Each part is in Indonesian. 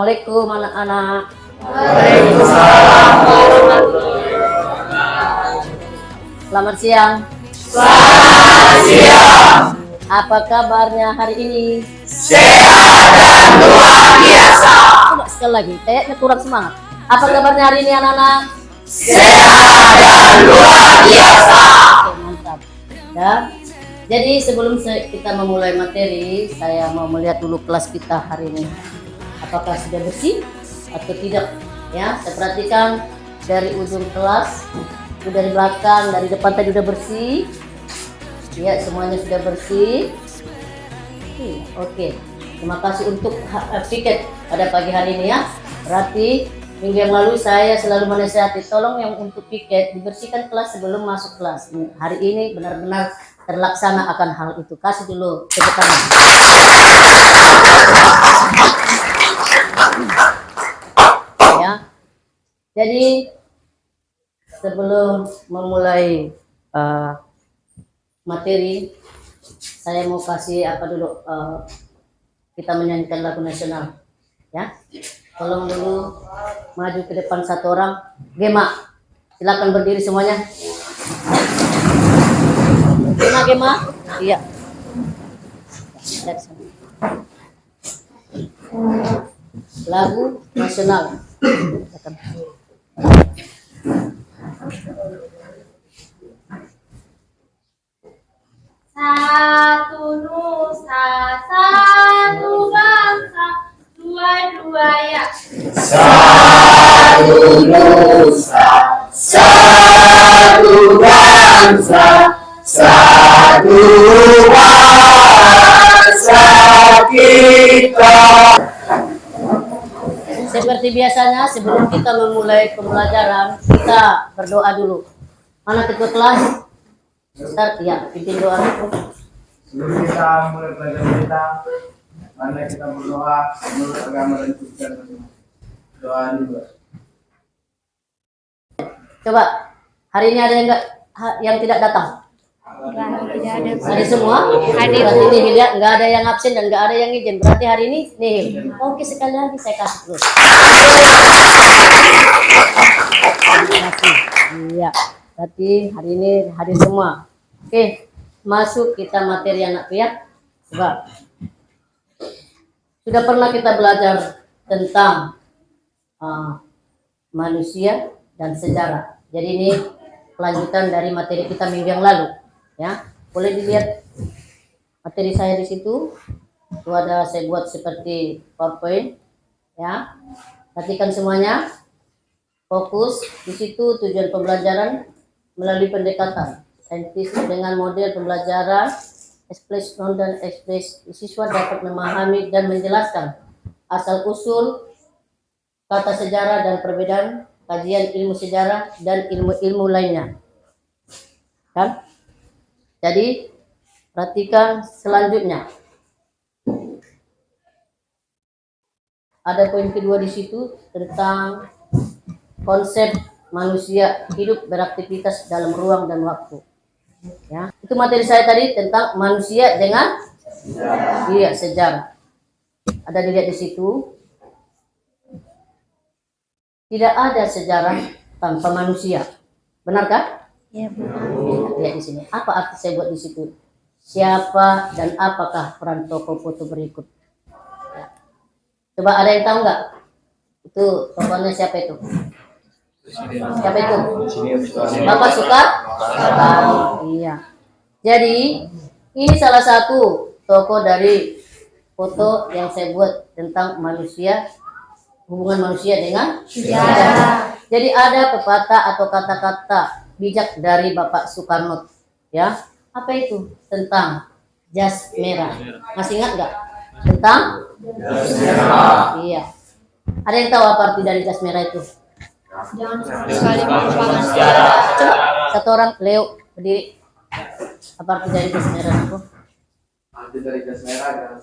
Assalamualaikum anak-anak. Waalaikumsalam warahmatullahi wabarakatuh. Selamat siang. Selamat siang. Apa kabarnya hari ini? Sehat dan luar biasa. Coba sekali lagi, kayaknya kurang semangat. Apa kabarnya hari ini anak-anak? Sehat dan luar biasa. Oke, mantap. Ya. Jadi sebelum kita memulai materi, saya mau melihat dulu kelas kita hari ini. Apakah sudah bersih atau tidak? Ya, saya perhatikan dari ujung kelas, itu dari belakang, dari depan tadi sudah bersih. Ya, semuanya sudah bersih. Oke. Terima kasih untuk piket pada pagi hari ini ya. Berarti minggu yang lalu saya selalu menasihati, tolong yang untuk piket dibersihkan kelas sebelum masuk kelas. Hari ini benar-benar terlaksana akan hal itu. Kasih dulu tepuk tangan. Ya. Jadi sebelum memulai materi, saya mau kasih apa dulu, kita menyanyikan lagu nasional ya. Tolong dulu maju ke depan satu orang. Gema, silakan berdiri semuanya. Gema, iya. Dari sana. Lagu nasional. Satu nusa, satu bangsa, dua-dua ya. Satu nusa, satu bangsa, satu bangsa kita. Seperti biasanya sebelum kita memulai pembelajaran, kita berdoa dulu. Mana ketua kelas? Ustaz, ya, pimpin doa. Sebelum kita mulai pelajaran kita, mari kita berdoa menurut agama dan Kristen. Doa dulu. Coba, hari ini ada yang tidak datang? Tidak ada. Ada semua? Hadir. Berarti nihil ya, nggak ada yang absen dan nggak ada yang izin. Berarti hari ini nihil. Oke, sekali lagi saya kasih terus. Terima kasih. Iya, berarti hari ini hadir semua. Oke, masuk kita materi anak piat. Coba. Sudah pernah kita belajar tentang manusia dan sejarah. Jadi ini kelanjutan dari materi kita minggu yang lalu. Ya, boleh dilihat materi saya di situ. Itu ada saya buat seperti PowerPoint. Ya, perhatikan semuanya. Fokus di situ tujuan pembelajaran melalui pendekatan saintis dengan model pembelajaran eksplisit dan eksplisit. Siswa dapat memahami dan menjelaskan asal usul kata sejarah dan perbedaan kajian ilmu sejarah dan ilmu-ilmu lainnya. Kan? Jadi perhatikan selanjutnya. Ada poin kedua di situ tentang konsep manusia hidup beraktivitas dalam ruang dan waktu. Ya, itu materi saya tadi tentang manusia dengan sejarah. Ada dilihat di situ. Tidak ada sejarah tanpa manusia. Benarkah? Ya, Bu. Lihat di sini. Apa arti saya buat di situ? Siapa dan apakah peran tokoh foto berikut? Ya. Coba ada yang tahu nggak? Itu tokohnya siapa itu? Siapa itu? Bapak Soekarno. Iya. Jadi ini salah satu tokoh dari foto yang saya buat tentang manusia, hubungan manusia dengan sejarah. Jadi ada pepatah atau kata-kata bijak dari Bapak Soekarno. Ya, apa itu? Tentang jas merah. Masih ingat nggak? Tentang jas merah. Iya. Ada yang tahu apa arti dari jas merah itu? Jangan sekali melupakan sejarah. Coba satu orang, Leo, berdiri. Apa arti dari jas merah itu? Arti dari jas merah adalah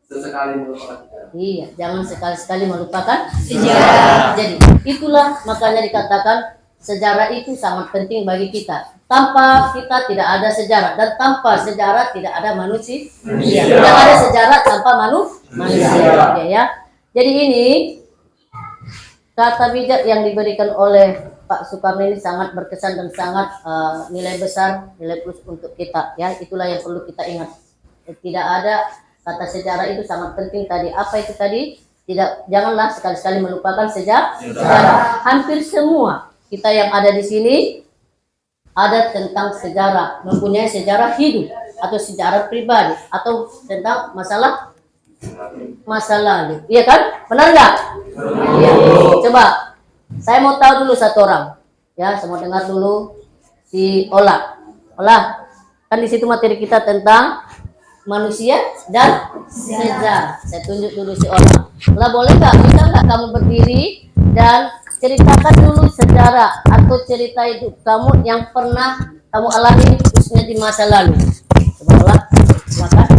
sesekali melupakan sejarah. Iya, jangan sekali-sekali melupakan Sejarah. Jadi itulah makanya dikatakan sejarah itu sangat penting bagi kita. Tanpa kita tidak ada sejarah, dan tanpa sejarah tidak ada manusia. Tidak ada sejarah tanpa manusia. Ya. Jadi ini kata bijak yang diberikan oleh Pak Soekarno ini sangat berkesan dan sangat nilai besar, nilai plus untuk kita. Ya, itulah yang perlu kita ingat. Tidak ada kata sejarah itu sangat penting tadi. Apa itu tadi? Tidak, janganlah sekali-sekali melupakan sejarah. Hampir semua kita yang ada di sini ada tentang sejarah, mempunyai sejarah hidup atau sejarah pribadi atau tentang masa lalu. Iya kan? Benar nggak? Iya. Coba saya mau tahu dulu satu orang. Ya, saya mau dengar dulu si Ola. Ola, kan di situ materi kita tentang manusia dan sejarah. Saya tunjuk dulu si Ola. Ola, boleh nggak? Bisa nggak kamu berdiri dan ceritakan dulu sejarah atau cerita hidup kamu yang pernah kamu alami khususnya di masa lalu. Coba Ola, silakan.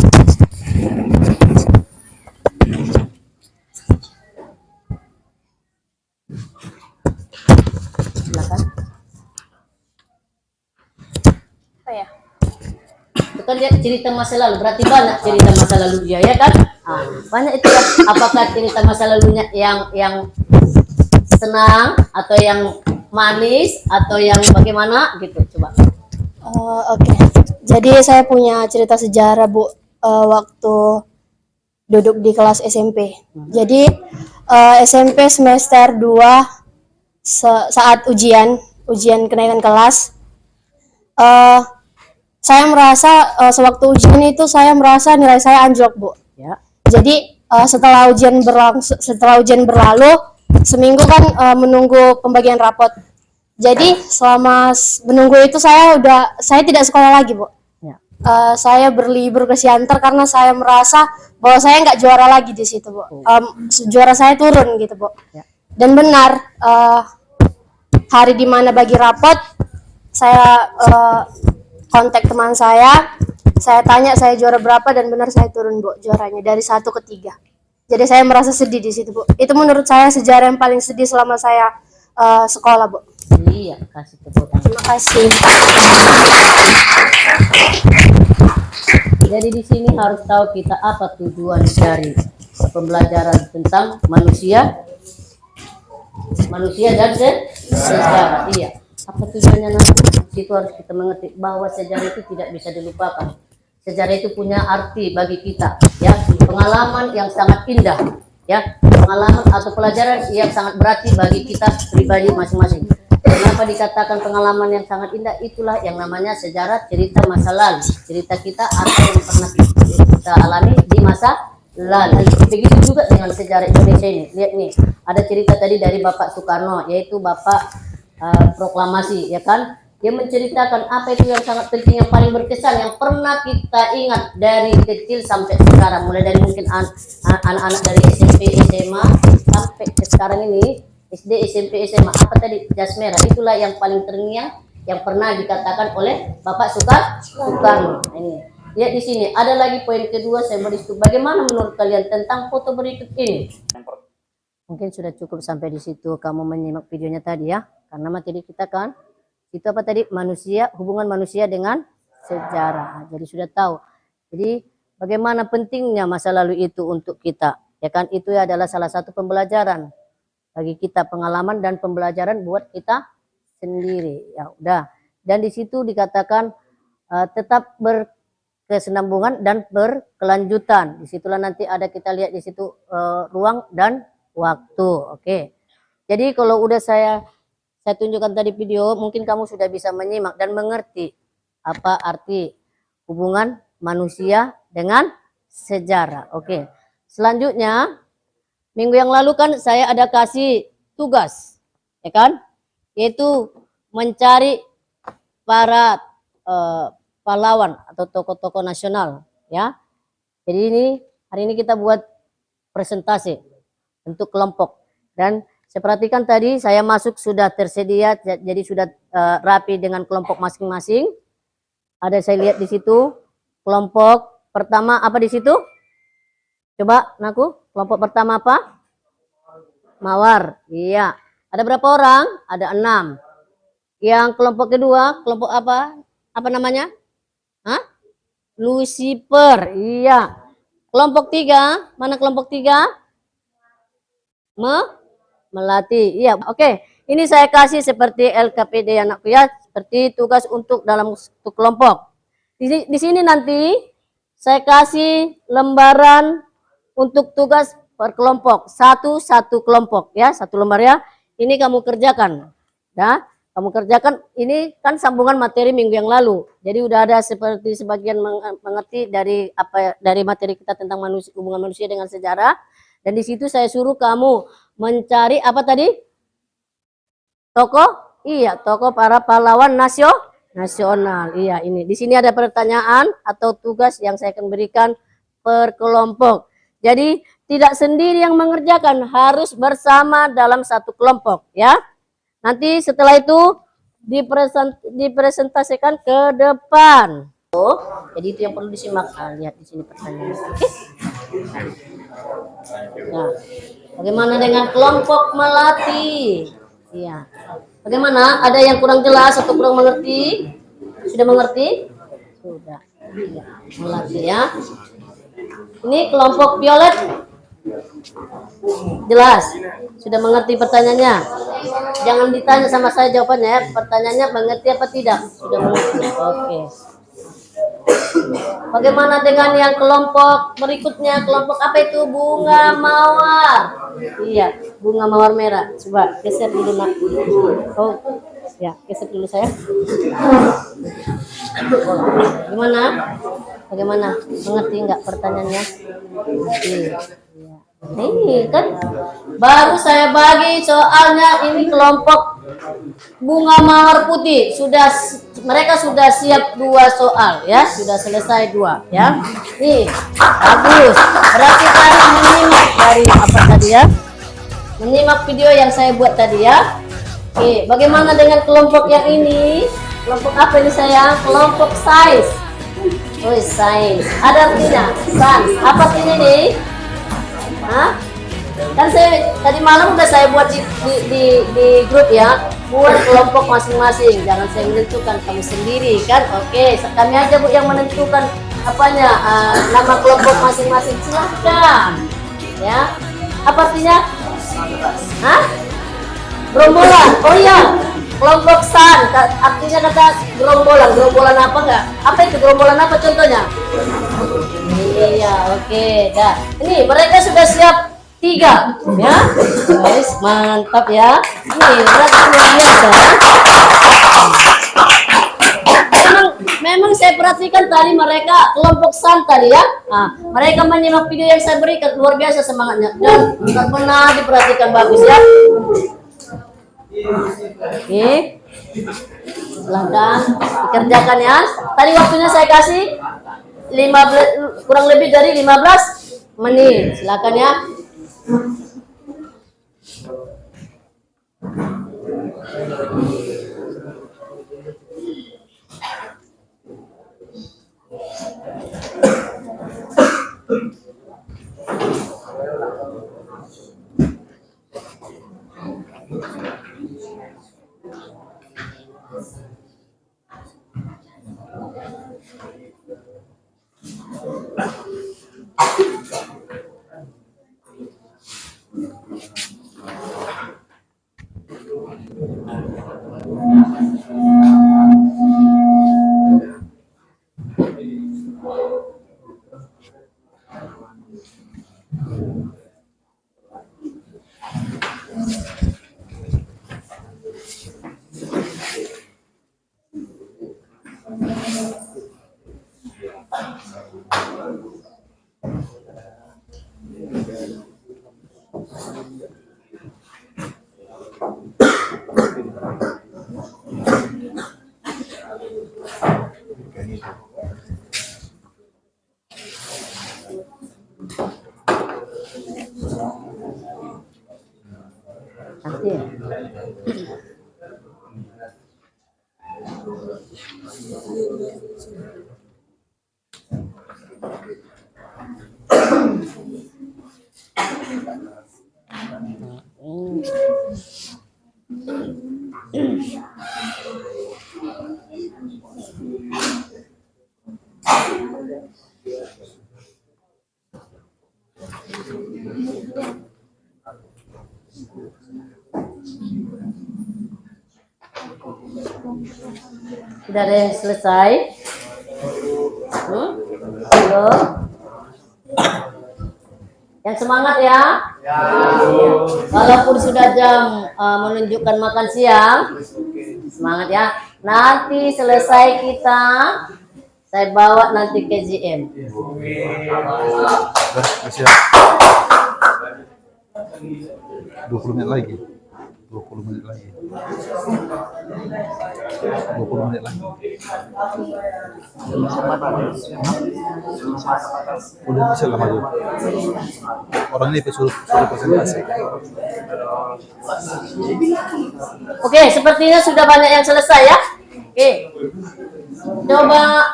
Silakan. Apa ya? Itu kan dia cerita masa lalu, berarti banyak cerita masa lalu dia, ya kan? Nah, banyak itu ya. Apakah cerita masa lalunya yang senang atau yang manis atau yang bagaimana gitu? Coba. Oke. Jadi saya punya cerita sejarah Bu, waktu duduk di kelas SMP. Jadi SMP semester 2 saat ujian kenaikan kelas, saya merasa sewaktu ujian itu saya merasa nilai saya anjlok Bu. Ya. Jadi setelah ujian berlalu seminggu kan menunggu pembagian rapot. Jadi selama menunggu itu saya tidak sekolah lagi Bu. Ya. Saya berlibur ke Siantar karena saya merasa bahwa saya nggak juara lagi di situ Bu. Juara saya turun gitu Bu. Ya. Dan benar hari dimana bagi rapot saya kontak teman saya tanya saya juara berapa dan benar saya turun Bu juaranya dari 1 ke 3. Jadi saya merasa sedih di situ Bu. Itu menurut saya sejarah yang paling sedih selama saya sekolah Bu. Iya, kasih tepuk tangan. Terima kasih. Jadi di sini harus tahu kita apa tujuan dari pembelajaran tentang manusia dan sejarah. Iya. Apa tujuannya nanti? Itu harus kita mengerti bahwa sejarah itu tidak bisa dilupakan. Sejarah itu punya arti bagi kita, ya, pengalaman yang sangat indah, ya, pengalaman atau pelajaran yang sangat berarti bagi kita pribadi masing-masing. Kenapa dikatakan pengalaman yang sangat indah? Itulah yang namanya sejarah, cerita masa lalu, cerita kita apa yang pernah kita alami di masa lalu. Begitu juga dengan sejarah Indonesia ini. Lihat nih, ada cerita tadi dari Bapak Soekarno, yaitu Bapak proklamasi, ya kan? Dia menceritakan apa itu yang sangat penting, yang paling berkesan, yang pernah kita ingat dari kecil sampai sekarang, mulai dari mungkin anak-anak dari SMP, SMA sampai ke sekarang ini SD, SMP, SMA. Apa tadi? Jas merah. Itulah yang paling terngiang yang pernah dikatakan oleh Bapak Soekarno. Ini. Lihat di sini. Ada lagi poin kedua saya beri itu. Bagaimana menurut kalian tentang foto berikut ini? Mungkin sudah cukup sampai di situ kamu menyimak videonya tadi ya. Karena materi kita kan itu apa tadi? Manusia, hubungan manusia dengan sejarah. Jadi sudah tahu. Jadi bagaimana pentingnya masa lalu itu untuk kita. Ya kan, itu adalah salah satu pembelajaran bagi kita, pengalaman dan pembelajaran buat kita sendiri. Ya udah. Dan di situ dikatakan tetap berkesinambungan dan berkelanjutan. Disitulah nanti ada kita lihat di situ ruang dan waktu. Oke. Jadi kalau udah saya tunjukkan tadi video, mungkin kamu sudah bisa menyimak dan mengerti apa arti hubungan manusia dengan sejarah. Oke. Selanjutnya, minggu yang lalu kan saya ada kasih tugas, ya kan? Yaitu mencari para pahlawan atau tokoh-tokoh nasional, ya. Jadi hari ini kita buat presentasi untuk kelompok. Dan saya perhatikan tadi saya masuk sudah tersedia, jadi sudah rapi dengan kelompok masing-masing. Ada saya lihat di situ kelompok pertama apa di situ? Coba naku, kelompok pertama apa? Mawar. Iya. Ada berapa orang? Ada 6. Yang kelompok kedua, kelompok apa? Apa namanya? Hah? Lucifer. Iya. Kelompok 3, mana kelompok 3? melatih. Iya, oke. Ini saya kasih seperti LKPD anakku ya, seperti tugas untuk dalam satu kelompok. Di sini nanti saya kasih lembaran untuk tugas per kelompok, satu kelompok ya, satu lembar ya. Ini kamu kerjakan, ya. Kamu kerjakan. Ini kan sambungan materi minggu yang lalu. Jadi udah ada seperti sebagian mengerti dari dari materi kita tentang manusia, hubungan manusia dengan sejarah. Dan di situ saya suruh kamu mencari apa tadi? Tokoh? Iya, tokoh para pahlawan nasional. Iya, ini. Di sini ada pertanyaan atau tugas yang saya akan berikan per kelompok. Jadi tidak sendiri yang mengerjakan, harus bersama dalam satu kelompok, ya. Nanti setelah itu dipresentasikan ke depan. Jadi itu yang perlu disimak. Lihat di sini pertanyaan. Nah, bagaimana dengan kelompok melatih? Iya. Bagaimana? Ada yang kurang jelas atau kurang mengerti? Sudah mengerti? Sudah. Iya. Melatih ya. Ini kelompok violet. Jelas. Sudah mengerti pertanyaannya? Jangan ditanya sama saya jawabannya ya. Pertanyaannya mengerti apa tidak? Sudah mengerti. Oke. Bagaimana dengan yang kelompok berikutnya? Kelompok apa itu? Bunga mawar. Iya, bunga mawar merah. Coba geser dulu nak. Oh, ya geser dulu saya. Gimana? Bagaimana? Mengerti nggak pertanyaannya? Iya. Ini kan baru saya bagi soalnya. Ini kelompok bunga mawar putih mereka sudah siap 2 soal ya, sudah selesai 2 ya. Nih bagus, berarti tadi menyimak dari apa tadi ya, menyimak video yang saya buat tadi ya. Oke, bagaimana dengan kelompok yang ini? Kelompok apa ini saya? Kelompok sains. Oh, sains ada artinya sains. Apa artinya ini? Hah? Kan saya tadi malam udah saya buat di grup ya, buat kelompok masing-masing. Jangan saya menentukan, kamu sendiri kan. Oke, kami aja Bu yang menentukan apanya, nama kelompok masing-masing. Silahkan ya. Apa artinya? Hah? Gerombolan. Oh iya, kelompok san artinya kata gerombolan apa enggak? Apa itu gerombolan, apa contohnya? Iya, oke, dah. Ini mereka sudah siap 3 ya. Guys, mantap ya. Ini berarti luar biasa. Memang saya perhatikan tadi mereka kelompok san tadi ya. Nah, mereka menyimak video yang saya berikan, luar biasa semangatnya dan benar-benar diperhatikan, bagus ya. Oke. Silahkan dikerjakan ya. Tadi waktunya saya kasih 15, kurang lebih dari 15 menit. Silakan ya. Nanti ya. Sudah ada yang selesai? Belum? Yang semangat ya. Walaupun sudah jam menunjukkan makan siang, semangat ya. Nanti selesai kita, saya bawa nanti ke GM. Siap. 20 menit lagi. 20 menit lagi. 20 menit lagi. Udah bisa lah maju. Orang ini suruh presentasi. Oke, sepertinya sudah banyak yang selesai ya. Oke, coba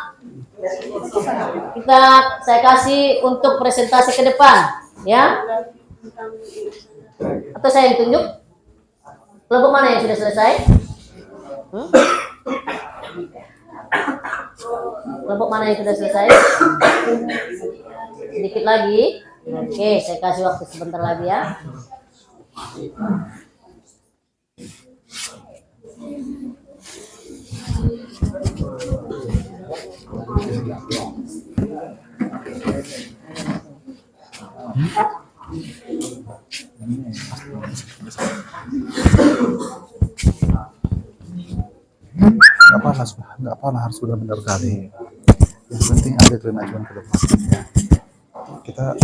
saya kasih untuk presentasi ke depan, ya. Atau saya yang tunjuk? Kelompok mana yang sudah selesai? Kelompok mana yang sudah selesai? Sedikit lagi. Oke, saya kasih waktu sebentar lagi ya. Nggak apa harus sudah benar kali. Yang penting ada kemajuan ke depan. Kita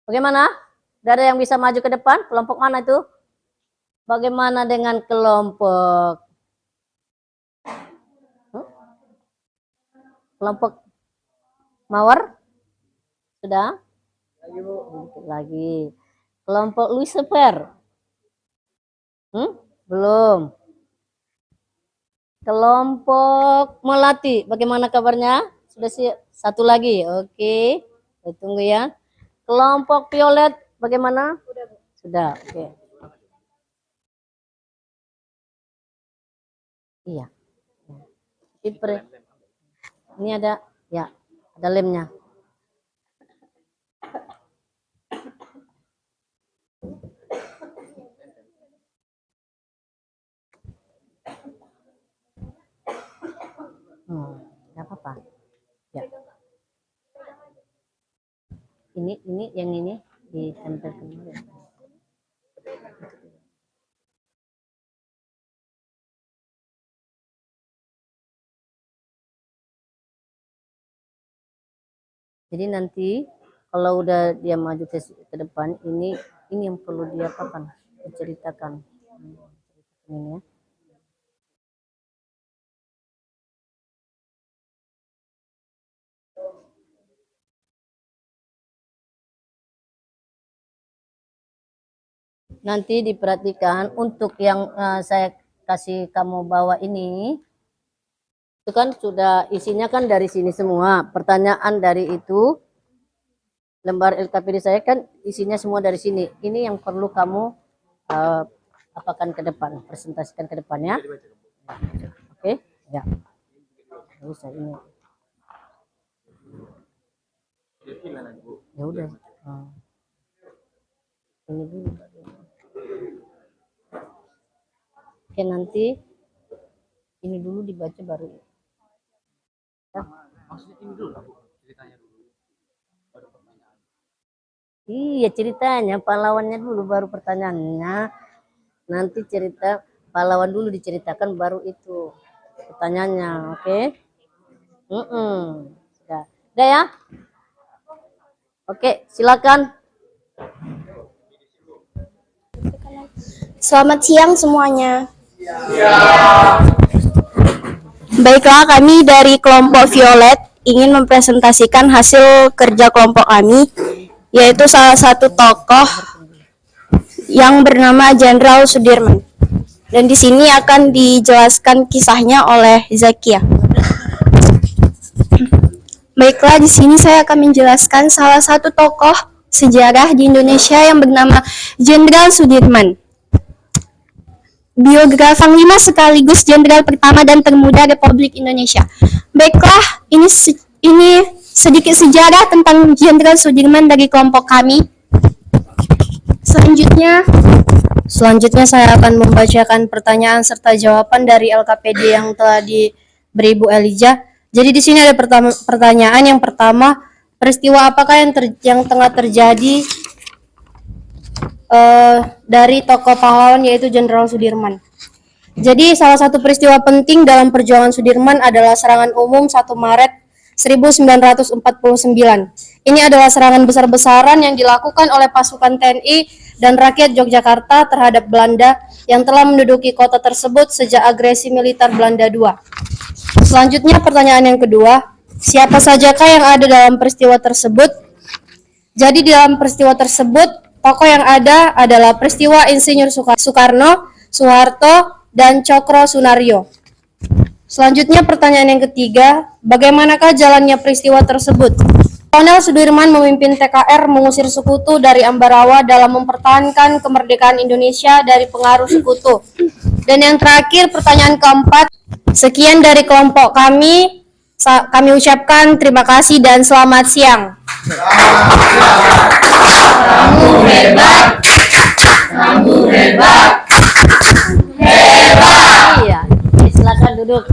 Bagaimana? Tidak ada yang bisa maju ke depan? Kelompok mana itu? Bagaimana dengan kelompok? Kelompok Mawar? Sudah? Lagi. Kelompok Lucifer? Belum. Kelompok Melati, bagaimana kabarnya? Sudah siap? Satu lagi, oke. Kita tunggu ya. Kelompok Violet, bagaimana? Sudah, oke. Iya. Ini ada, ya, ada lemnya. Nggak apa-apa. Ya. Ini yang ini ditempelkan dulu. Jadi nanti kalau udah dia maju ke depan, ini yang perlu dia diceritakan. Ini ya. Nanti diperhatikan untuk yang saya kasih kamu bawa ini, itu kan sudah isinya kan dari sini semua. Pertanyaan dari itu, lembar LKPD saya kan isinya semua dari sini. Ini yang perlu kamu apakan ke depan, presentasikan ke depannya. Oke, ya. Bisa ini. Ya udah. Ini dulu. Oke, nanti ini dulu dibaca baru. Ya. maksudnya ini dulu lah, Bu. Ceritanya dulu. Baru pertanyaan. Iya, ceritanya pahlawannya dulu baru pertanyaannya. Nanti cerita pahlawan dulu diceritakan baru itu pertanyaannya, oke? Sudah. Udah ya? Oke, silakan. Selamat siang semuanya. Baiklah, kami dari kelompok Violet ingin mempresentasikan hasil kerja kelompok kami, yaitu salah satu tokoh yang bernama Jenderal Sudirman. Dan di sini akan dijelaskan kisahnya oleh Zakia. Baiklah, di sini saya akan menjelaskan salah satu tokoh sejarah di Indonesia yang bernama Jenderal Sudirman. Biografi Panglima sekaligus Jenderal pertama dan termuda Republik Indonesia. Baiklah, ini sedikit sejarah tentang Jenderal Sudirman dari kelompok kami. Selanjutnya saya akan membacakan pertanyaan serta jawaban dari LKPD yang telah diberi Bu Elijah. Jadi di sini ada pertanyaan yang pertama, peristiwa apakah yang tengah terjadi dari tokoh pahlawan yaitu Jenderal Sudirman. Jadi salah satu peristiwa penting dalam perjuangan Sudirman adalah serangan umum 1 Maret 1949. Ini adalah serangan besar-besaran yang dilakukan oleh pasukan TNI dan rakyat Yogyakarta terhadap Belanda yang telah menduduki kota tersebut sejak agresi militer Belanda II. Selanjutnya pertanyaan yang kedua, siapa sajakah yang ada dalam peristiwa tersebut? Jadi di dalam peristiwa tersebut tokoh yang ada adalah peristiwa Insinyur Soekarno, Soeharto, dan Cokro Sunaryo. Selanjutnya pertanyaan yang ketiga, bagaimanakah jalannya peristiwa tersebut? Kolonel Sudirman memimpin TKR mengusir sekutu dari Ambarawa dalam mempertahankan kemerdekaan Indonesia dari pengaruh sekutu. Dan yang terakhir pertanyaan keempat, sekian dari kelompok kami ucapkan terima kasih dan selamat siang. Kamu hebat. Kamu hebat. Iya, silakan duduk.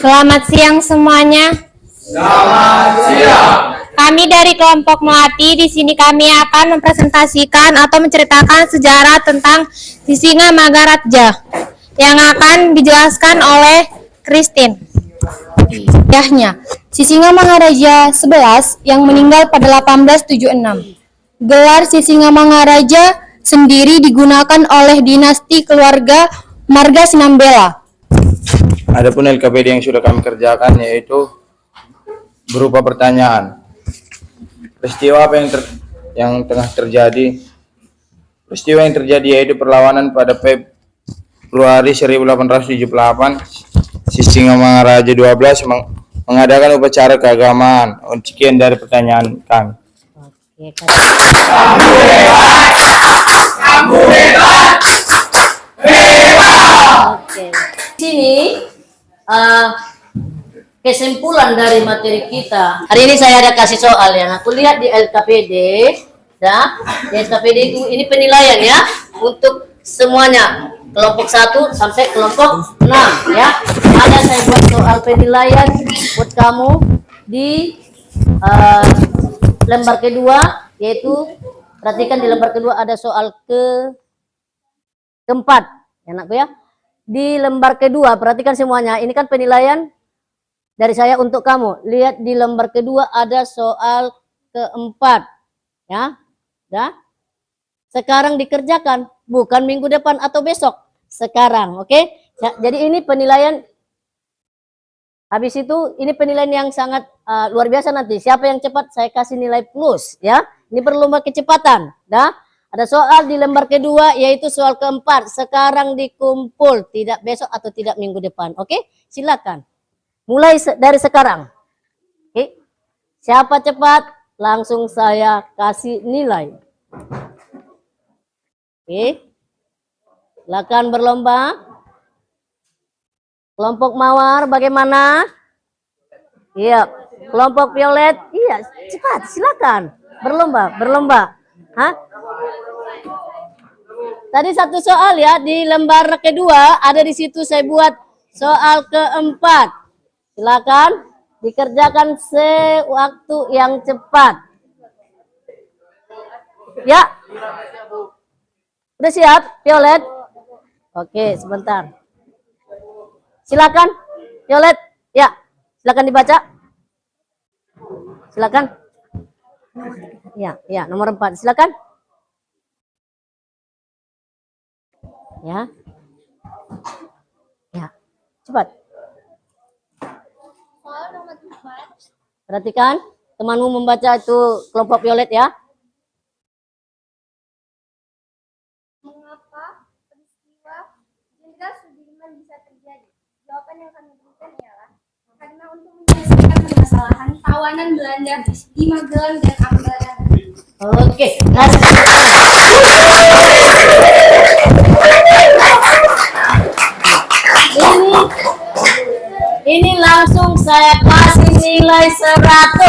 Selamat siang semuanya. Selamat siang. Kami dari kelompok Melati, di sini kami akan mempresentasikan atau menceritakan sejarah tentang Sisingamangaraja yang akan dijelaskan oleh Christine. Yahnya, Sisingamangaraja 11 yang meninggal pada 1876. Gelar Sisingamangaraja sendiri digunakan oleh dinasti keluarga Marga Sinambela. Adapun LKPD yang sudah kami kerjakan yaitu berupa pertanyaan. Peristiwa apa yang tengah terjadi? Peristiwa yang terjadi yaitu perlawanan pada Februari 1878. Sisingamangaraja 12 mengadakan upacara keagamaan. Sekian dari pertanyaan kami. Oke, Kamu hebat. Kamu hebat. Oke. Di sini kesimpulan dari materi kita. Hari ini saya ada kasih soal yang aku lihat di LKPD. Ya, di LKPD itu ini penilaian ya untuk semuanya. Kelompok 1 sampai kelompok 6 ya. Ada saya buat soal penilaian buat kamu di lembar kedua, yaitu perhatikan di lembar kedua ada soal keempat ya anakku ya. Di lembar kedua perhatikan semuanya, ini kan penilaian dari saya untuk kamu. Lihat di lembar kedua ada soal keempat ya. Sekarang dikerjakan, bukan minggu depan atau besok, sekarang, oke? Jadi ini penilaian. Habis itu ini penilaian yang sangat luar biasa nanti. Siapa yang cepat saya kasih nilai plus ya. Ini berlomba kecepatan. Dah. Ada soal di lembar kedua yaitu soal keempat. Sekarang dikumpul, tidak besok atau tidak minggu depan. Oke? Silakan. Mulai dari sekarang. Oke? Siapa cepat langsung saya kasih nilai. Oke? Silakan berlomba. Kelompok Mawar bagaimana? Iya, kelompok Violet. Iya, cepat silakan. Berlomba. Hah? Tadi satu soal ya di lembar kedua ada di situ saya buat soal keempat. Silakan dikerjakan sewaktu yang cepat. Ya. Udah siap, Violet? Oke, sebentar. Silakan, Violet. Ya, silakan dibaca. Silakan. Ya, nomor 4. Silakan. Ya, cepat. Perhatikan, temanmu membaca itu kelompok violet ya. Mengapa peristiwa Jenderal Sudirman bisa terjadi? Jawaban yang kami berikan ialah karena untuk menyelesaikan permasalahan tawanan Belanda di Magelang dan Ambaran. Oke, ini langsung saya kasih nilai 100.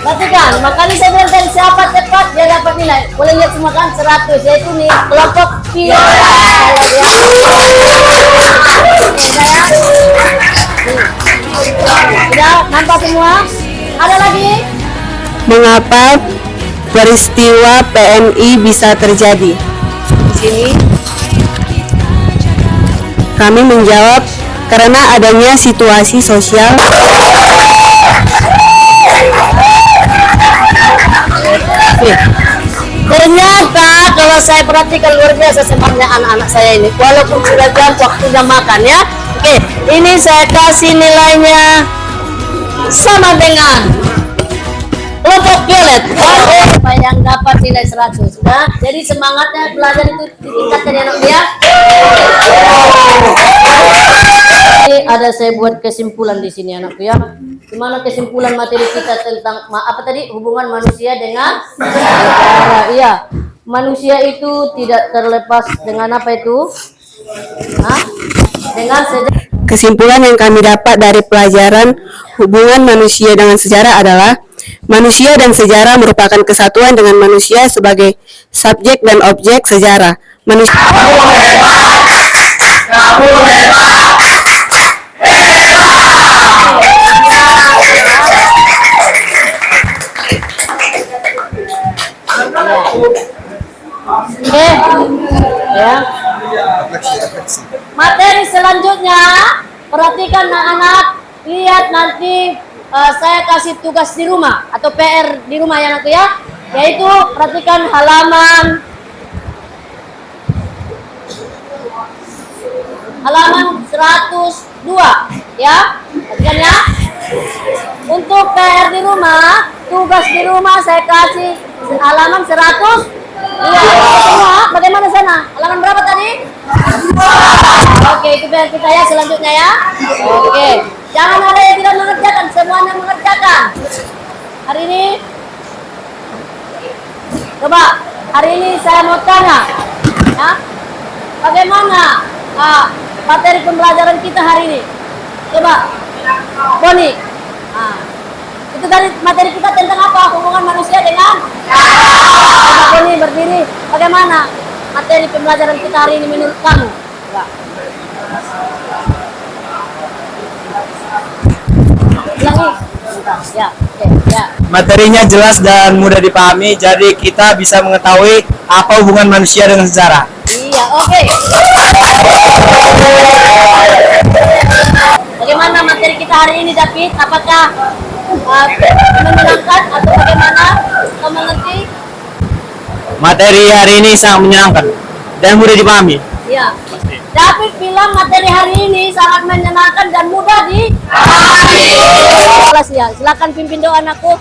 Perhatikan, makanya saya bilang tadi siapa cepat dia dapat nilai. Boleh lihat semua kan 100, yaitu nih kelompok violet. Sudah nampak semua? Ada lagi? Mengapa peristiwa PMI bisa terjadi? Di sini kami menjawab karena adanya situasi sosial Ternyata kalau saya perhatikan luar biasa semangatnya anak-anak saya ini. Walaupun sudah jam waktunya makan ya. Oke, ini saya kasih nilainya sama dengan kelompok violet. Siapa yang dapat nilai 100? Nah, jadi semangatnya belajar itu ditingkatkan ya anak dia. Ini ada saya buat kesimpulan di sini anakku ya. Gimana kesimpulan materi kita tentang apa tadi hubungan manusia dengan sejarah? Iya, manusia itu tidak terlepas dengan apa itu? Dengan sejarah. Kesimpulan yang kami dapat dari pelajaran hubungan manusia dengan sejarah adalah manusia dan sejarah merupakan kesatuan dengan manusia sebagai subjek dan objek sejarah. Manusia Oke, ya. Materi selanjutnya, perhatikan anak-anak, lihat nanti saya kasih tugas di rumah atau PR di rumah ya anakku ya, yaitu perhatikan halaman 102 ya, perhatikan ya. Untuk PR di rumah, tugas di rumah saya kasih halaman 100. Iya, semua bagaimana sana? Halaman berapa tadi? Oke, itu PR kita ya selanjutnya ya. Oke, jangan ada yang tidak mengerjakan, semuanya mengerjakan. Hari ini, coba hari ini saya mau tanya, ya, bagaimana materi pembelajaran kita hari ini? Coba, Boni. Itu dari materi kita tentang apa? Hubungan manusia dengan Boni berdiri. Bagaimana materi pembelajaran kita hari ini menurut kamu? Enggak. Ulangi. Ya, oke, ya. Materinya jelas dan mudah dipahami, jadi kita bisa mengetahui apa hubungan manusia dengan sejarah. Iya, oke. Bagaimana materi kita hari ini, David? Apakah menyenangkan atau bagaimana? Kau mengerti? Materi hari ini sangat menyenangkan dan mudah dipahami. Iya. David bilang materi hari ini sangat menyenangkan dan mudah dipahami. Ya, silakan pimpin doa anakku.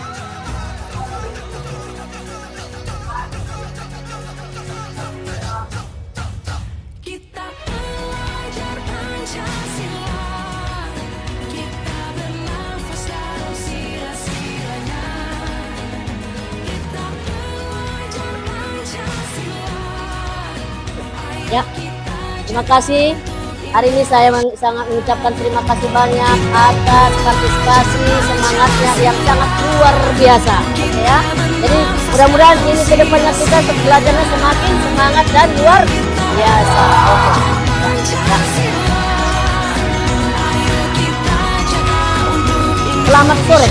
Ya, terima kasih. Hari ini saya sangat mengucapkan terima kasih banyak atas partisipasi semangatnya yang sangat luar biasa. Oke ya. Jadi mudah-mudahan ini kedepannya kita belajarnya semakin semangat dan luar biasa. Oke. Ya. Selamat sore.